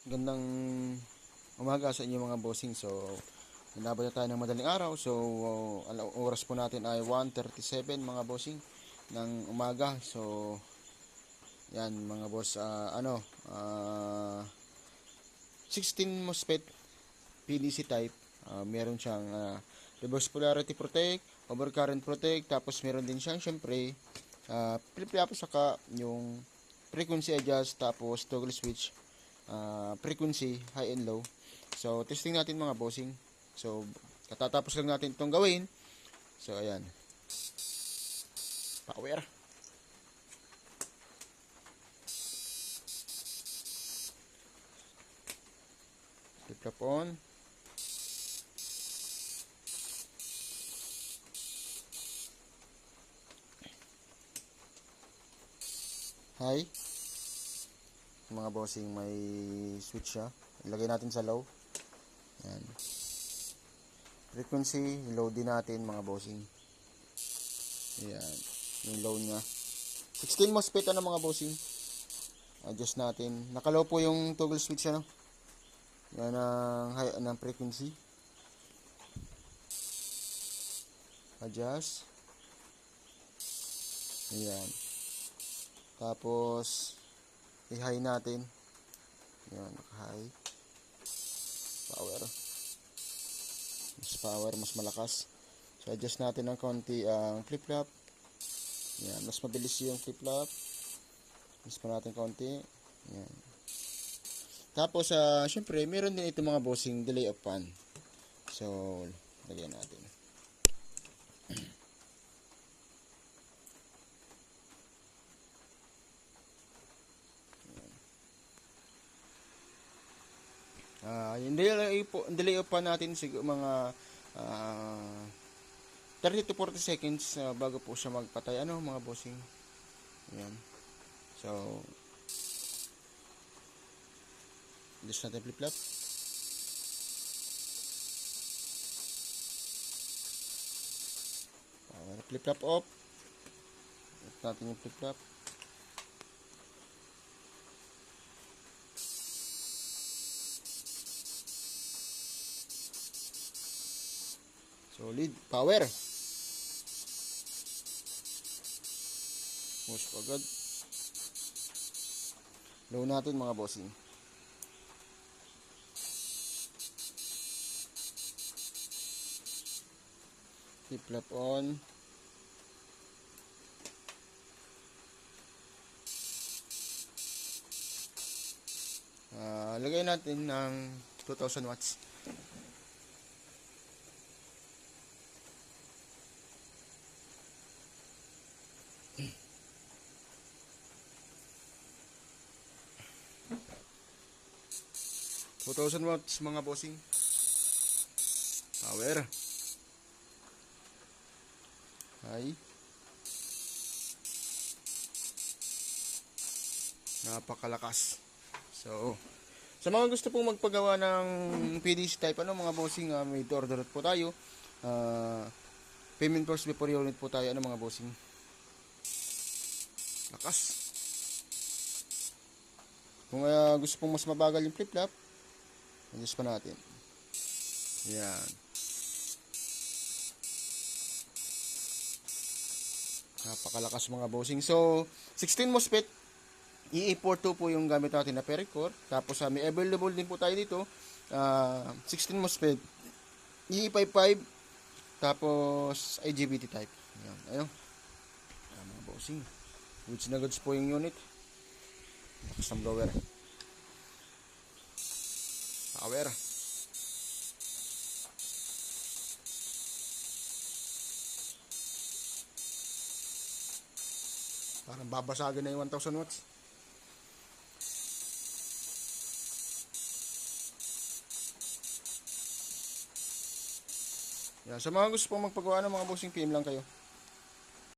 Gandang umaga sa inyo mga bossing. So, nabot na tayo ng madaling araw. So, oras po natin ay 1:37 mga bossing ng umaga. So, yan mga boss, 16 MOSFET PDC type. Meron siyang reverse polarity protect, overcurrent protect, tapos meron din siyang syempre flip-flop, saka yung frequency adjust, tapos toggle switch, frequency high and low. So testing natin mga bossing. So katatapos lang natin itong gawin. So ayan, power, flip-flop on. High, mga bossing, may switch siya. Ilagay natin sa low. Ayan. Frequency, low din natin mga bossing. Ayan, yung low niya. 16 MOSFET mga bossing. Adjust natin. Nakalow po yung toggle switch Yan ang high ng frequency. Adjust. Ayan. Tapos i-high natin. Yan, high. Power. Mas malakas. So adjust natin ng konti ang flip-flop. Yan, mas mabilis yung flip-flop. Adjust pa natin konti. Yan. Tapos syempre meron din ito mga bossing, delay of fan. So lagyan natin. Yung delay of fan natin siguro mga 30 to 40 seconds bago po siya magpatay mga bossing. Ayan. So adjust natin flip-flop. Flip-flop off. Off natin yung flip-flop. Solid. Power. Push agad. Low natin mga bossing. Flip-flop on. Lagay natin ng 2000 watts. watts mga bossing. Power. High. Napakalakas. So, sa mga gusto pong magpagawa ng PDC type mga bossing, may order po tayo. Payment first before unit po tayo mga bossing. Lakas. Kung gusto pong mas mabagal yung flip-flop, adjust pa natin. Yan. Napakalakas mga bossing. So 16 MOSFET EA42 po yung gamit natin na Pericor. Tapos may available din po tayo dito 16 MOSFET EA55, tapos IGBT type. Ayun mga bossing, goods na goods po yung unit. Custom blower. Power. Parang babasagin na yung 1000 watts. Yan. Sa mga gusto pong magpagawa ng mga bossing, PM lang kayo.